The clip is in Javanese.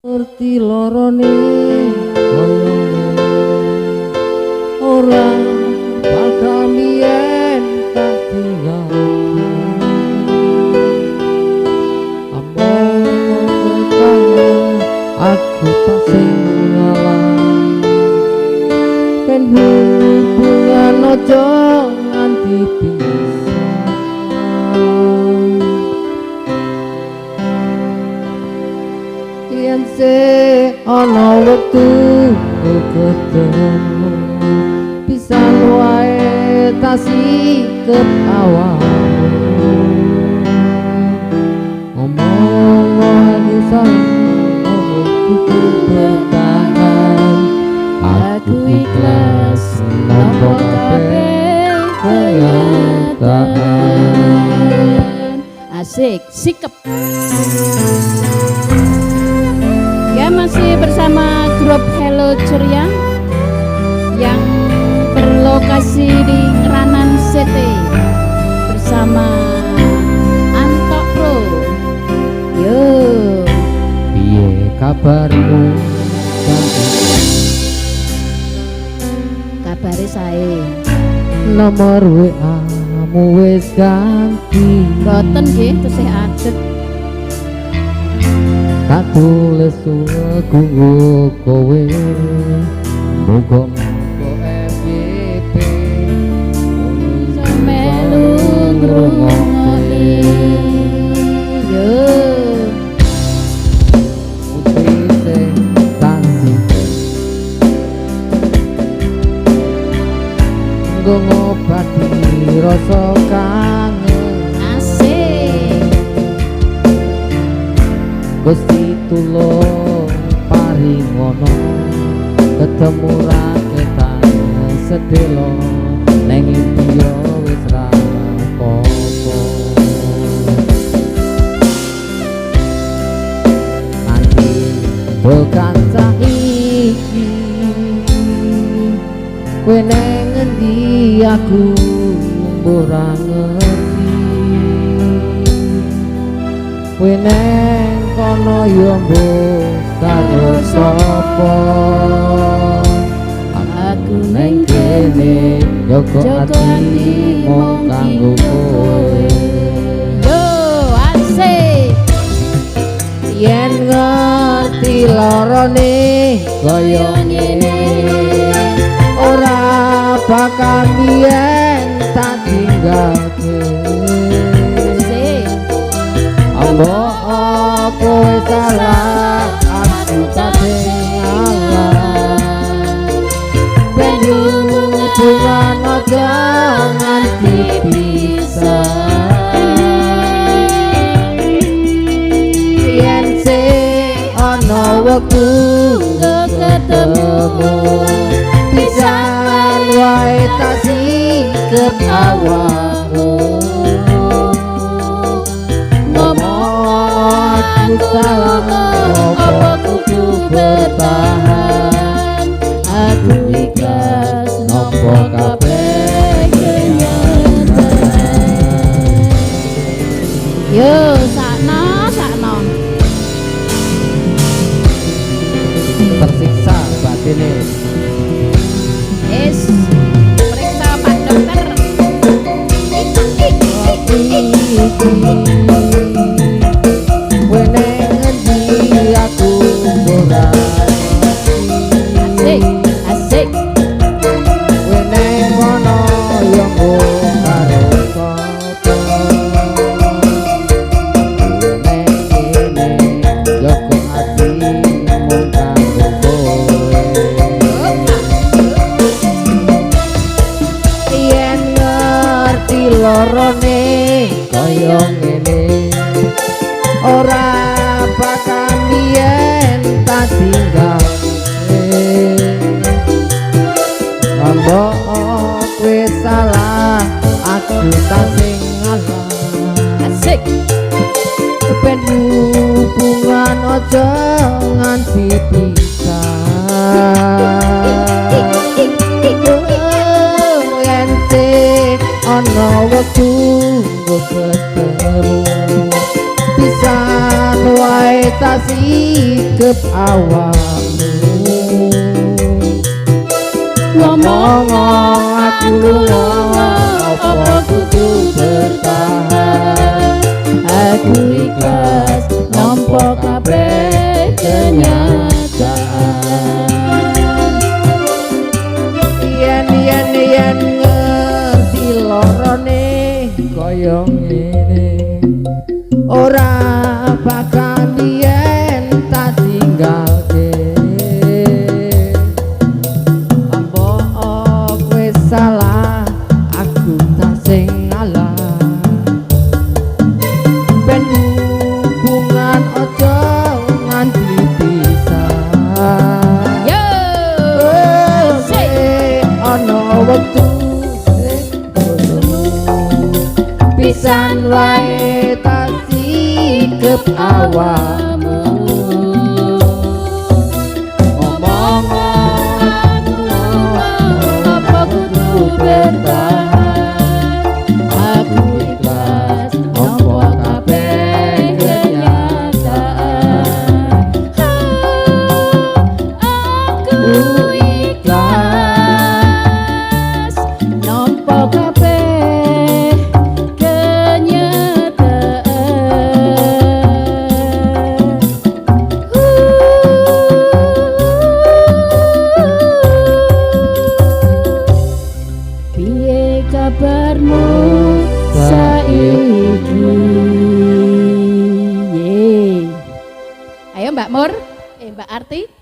ngerti lorone koyone ora bakal mien tak tinggal among kaya aku tak sing ngalah ben hubungan ojo nganti pisah yen se ana wektu ketemu pisan wae tak sikep awakmu ngomong aku sayang aku bertahan aku ikhlas nampa kabeh kenyataan. Asik, sikep. Ya, masih bersama grup Hello Ceria yang berlokasi di Kranan City bersama Anto Pro. Yo, piye kabarmu? kabare sae. Nomor WA-mu wis ganti. Boten nggih, tesih adet. Tak tulis suweku kowe muga-muga FYP melu ngrungokne yo putri sing tansih nggo ngobati rasa kangen asik Gusti tulung paringono ketemu raketan sedelo ning India wis ra apa-apa nanti bukan iki kowe nang endi aku ora ngerti kowe nang kono yo mbok karo sapa aku nang kene joko ati mung kanggo kowe yo asik yen ngerti lorone kaya ngene ora bakal mien tak tinggalke ambo kowe salah aku tak salah ben hubungan ojo nganti pisah yen se ana wektu ketemu pisan wae tak sikep awakmu aku salah apa kudu bertahan aku ikhlas nampa kabeh kenyataan yo sakno tersiksa batine es periksa Pak Dokter aku ora asik asik kowe nang kono yo karo sapa nek kene joko ati mung kanggo kowe yen ngerti lorone kaya ngene ora bakal mien tak tinggal ambo kowe salah aku tak sing ngalah asik ben hubungan ojo nganti pisah yen se ana wektu ketemu pisan wae tak sikep awakmu ngomong aku lunga apa kudu bertahan Aku ikhlas nampa kabeh kenyataan. yen ngerti lorone kaya ngene ora bakal yen tak tinggalke mbok kowe salah aku tak sing ngalah ben hubungan aja nganti pisah Yo, ana wektu pisan wae tak sikep awakmu ngomong apa kudu bertahan. Aku ikhlas nampa kabeh kenyataan. Aku ikhlas nampa kabeh kenyataan. Piye kabarmu saiki? Ayo Mbak Mur, Mbak Arti.